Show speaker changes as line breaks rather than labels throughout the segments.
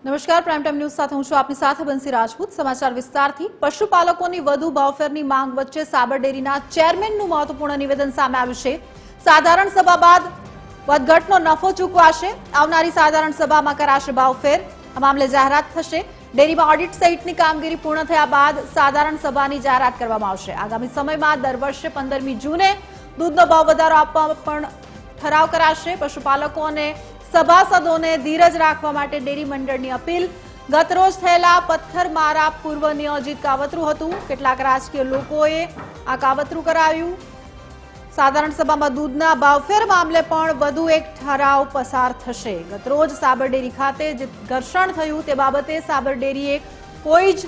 નમસ્કાર, prime time news સાથે હું છું આપની સાથે બંસી રાજપૂત। સમાચાર વિસ્તારથી પશુપાલકોની વધુ ભાવફેરની માંગ વચ્ચે સાબર ડેરીના ચેરમેનનું મહત્વપૂર્ણ નિવેદન સામે આવ્યું છે। સાધારણ સભા બાદ વધઘટનો નફો ચૂકવાશે। આવનારી સાધારણ સભામાં કરાશે ભાવફેર। આ મામલે જાહેરાત થશે। ડેરીમાં ઓડિટ સહિતની કામગીરી પૂર્ણ થયા બાદ સાધારણ સભાની જાહેરાત કરવામાં આવશે। આગામી સમયમાં દર વર્ષે 15મી જૂને દૂધનો ભાવ વધારો આપવા પણ ઠરાવ કરાશે। પશુપાલકો અને સભાસદોને ધીરજ રાખવા માટે ડેરી મંડળની અપીલ। ગતરોજ થયેલા પથ્થરમારા પૂર્વ નિયોજિત કાવતરું હતું। કેટલાક રાજકીય લોકોએ આ કાવતરું કરાવ્યું। સાધારણ સભામાં દૂધના ભાવફેર મામલે પણ વધુ એક ઠરાવ પસાર થશે। ગતરોજ સાબર ડેરી ખાતે જે ઘર્ષણ થયું તે બાબતે સાબર ડેરીએ કોઈ જ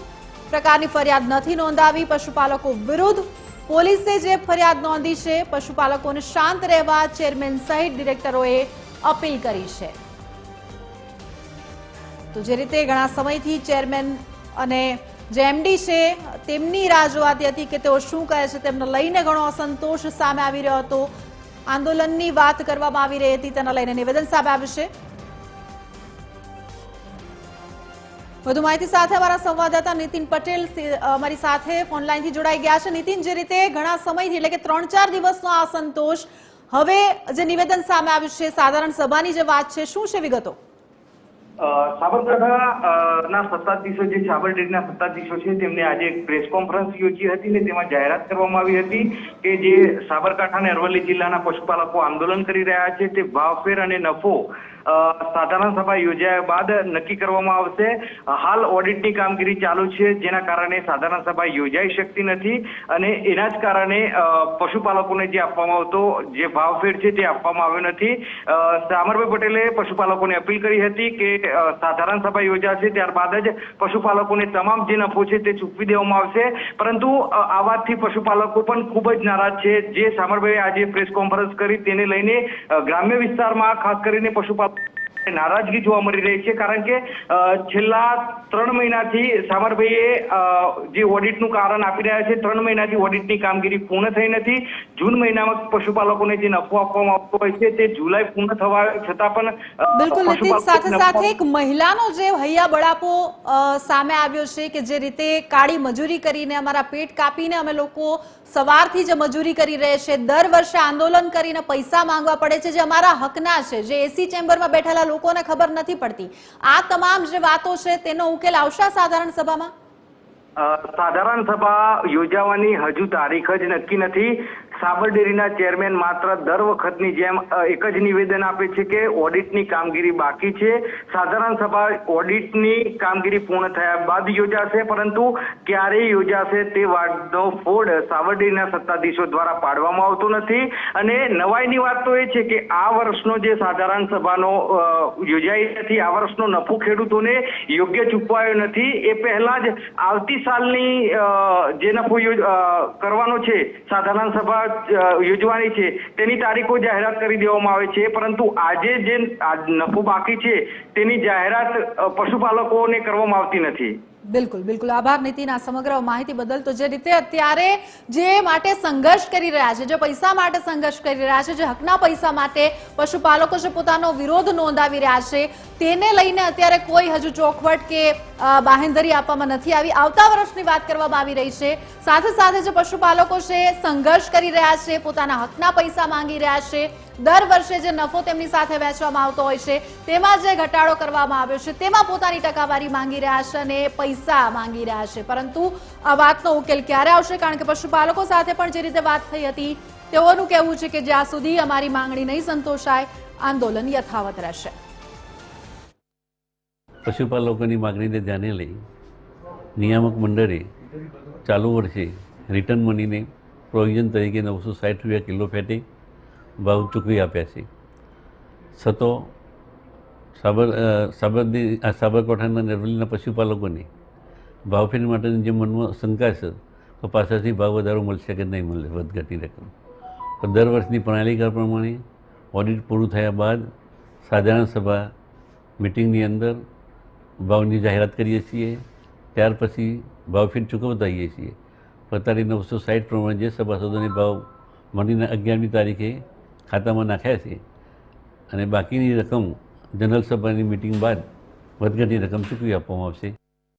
પ્રકારની ફરિયાદ નથી નોંધાવી। પશુપાલકો વિરુદ્ધ પોલીસે જે ફરિયાદ નોંધી છે, પશુપાલકોને શાંત રહેવા ચેરમેન સહિત ડિરેક્ટરોએ अपील करी है। तो जे रीते घणा समयथी चेरमेन अने जे एमडी छे तेमनी राह जोवाती हती के तेओ शुं कहे छे तेमने लईने घणो असंतोष सामे आवी रह्यो हतो। आंदोलननी वात करवामां आवी रही हती तेना लईने निवेदन सामे आव्युं छे। વધુ માહિતી સાથે અમારા સંવાદદાતા નીતિન પટેલ અમારી સાથે ફોનલાઈનથી જોડાઈ ગયા છે। નીતિન, જે રીતે ઘણા સમયથી એટલે કે 3-4 દિવસનો આ સંતોષ હવે જે નિવેદન સામે આવ્યું છે, સાધારણ સભાની જે વાત છે, શું છે વિગતો?
સાબરકાંઠાના સત્તાધીશો જે સાબર ડેરીના સત્તાધીશો છે તેમને આજે એક પ્રેસ કોન્ફરન્સ યોજી હતી ને તેમાં જાહેરાત કરવામાં આવી હતી કે જે સાબરકાંઠા અને અરવલ્લી જિલ્લાના પશુપાલકો આંદોલન કરી રહ્યા છે તે ભાવફેર અને નફો સાધારણ સભા યોજાયા બાદ નક્કી કરવામાં આવશે। હાલ ઓડિટની કામગીરી ચાલુ છે, જેના કારણે સાધારણ સભા યોજાઈ શકતી નથી અને એના જ કારણે પશુપાલકોને જે આપવામાં આવતો જે ભાવફેર છે તે આપવામાં આવ્યો નથી। સામરભાઈ પટેલે પશુપાલકોને અપીલ કરી હતી કે સાધારણ સભા યોજાશે ત્યારબાદ જ પશુપાલકોને તમામ જે નફો છે તે ચૂકવી દેવામાં આવશે, પરંતુ આ વાતથી પશુપાલકો પણ ખૂબ જ નારાજ છે। જે સામરભાઈએ આજે પ્રેસ કોન્ફરન્સ કરી તેને લઈને ગ્રામ્ય વિસ્તારમાં ખાસ કરીને પશુપાલકો નારાજગી જોવા મળી રહી છે, કારણ કે છેલ્લા 3 મહિનાથી સામરભાઈએ જે ઓડિટનું કારણ આપી રહ્યા છે, 3 મહિનાથી ઓડિટની કામગીરી પૂર્ણ થઈ નથી। જૂન મહિનામાં પશુપાલકોને જે નફો આપવામાં આવતો હોય છે તે જુલાઈ પૂર્ણ થવા છતાં પણ
બિલકુલ નીતિન, સાથે સાથે એક મહિલાનો જે હૈયા બળાપો સામે આવ્યો છે કે જે રીતે કાળી મજૂરી કરીને અમારા પેટ કાપીને અમે લોકો સવારથી જે મજૂરી કરી રહે છે, દર વર્ષે આંદોલન કરીને પૈસા માંગવા પડે છે, જે અમારા હકના છે, જે એસી ચેમ્બરમાં બેઠેલા લોકોને ખબર નથી પડતી। આ તમામ જે વાતો છે તેનો ઉકેલ આવશે સાધારણ સભામાં?
સાધારણ સભા યોજાવાની હજુ તારીખ જ નક્કી નથી। સાબર ડેરીના ચેરમેન માત્ર દર વખતની જેમ એક જ નિવેદન આપે છે કે ઓડિટની કામગીરી બાકી છે। સાધારણ સભા ઓડિટની કામગીરી પૂર્ણ થયા બાદ યોજાશે, પરંતુ ક્યારે યોજાશે તે વાતનો ફોડ સાબર ડેરીના સત્તાધીશો દ્વારા પાડવામાં આવતો નથી। અને નવાઈની વાત તો એ છે કે આ વર્ષનો જે સાધારણ સભાનો યોજાઈ નથી, આ વર્ષનો નફો ખેડૂતોને યોગ્ય ચૂકવાયો નથી। એ પહેલા જ આવતી સાલની જે નફો કરવાનો છે, સાધારણ સભા યોજવાની છે તેની તારીખો જાહેરાત કરી દેવામાં આવે છે, પરંતુ આજે જે નફો બાકી છે તેની જાહેરાત પશુપાલકોને કરવામાં આવતી નથી।
બિલકુલ બિલકુલ, આભાર નીતિન આ સમગ્ર માહિતી બદલ। તો જે રીતે અત્યારે જે માટે સંઘર્ષ કરી રહ્યા છે, જે પૈસા માટે સંઘર્ષ કરી રહ્યા છે, જે હકના પૈસા માટે પશુપાલકો જે પોતાનો વિરોધ નોંધાવી રહ્યા છે, તેને લઈને અત્યારે કોઈ હજુ ચોખવટ કે બાહેંધરી આપવામાં નથી આવી। આવતા વર્ષની વાત કરવામાં આવી રહી છે। સાથે સાથે જે પશુપાલકો છે સંઘર્ષ કરી રહ્યા છે, પોતાના હકના પૈસા માંગી રહ્યા છે, દર વર્ષે જે નફો તેમની સાથે વહેંચવામાં આવતો હોય છે તેમાં જે ઘટાડો કરવામાં આવ્યો છે તેમાં પોતાની ટકાવારી માંગી રહ્યા છે અને પૈસા માંગી રહ્યા છે, પરંતુ આ વાતનો ઉકેલ ક્યારે આવશે? કારણ કે પશુપાલકો સાથે પણ જે રીતે વાત થઈ હતી તેઓનું કહેવું છે કે જ્યાં સુધી અમારી માંગણી નહીં સંતોષાય આંદોલન યથાવત રહેશે।
પશુપાલકોની માગણીને ધ્યાને લઈ નિયામક મંડળે ચાલુ વર્ષે રિટર્ન મનીને પ્રોવિઝન તરીકે 960 રૂપિયા કિલો ફેટે ભાવ ચૂકવી આપ્યા છે। છતો સાબરકાંઠાના અરવલ્લીના પશુપાલકોને ભાવફેર માટેની જે મનમાં શંકા છે તો પાછળથી ભાવ વધારો મળશે કે નહીં મળે વધઘટની રકમ। તો દર વર્ષની પ્રણાલિકા પ્રમાણે ઓડિટ પૂરું થયા બાદ સાધારણ સભા મિટિંગની અંદર ભાવની જાહેરાત કરીએ છીએ, ત્યાર પછી ભાવફેર ચૂકવતા આવીએ છીએ। અત્યારે 960 પ્રમાણે જે સભાસદોને ભાવ મંડીના 11મી તારીખે ખાતામાં નાખ્યા છે અને બાકીની રકમ જનરલ સભાની મિટિંગ બાદ વધઘટની રકમ ચૂકવી આપવામાં આવશે.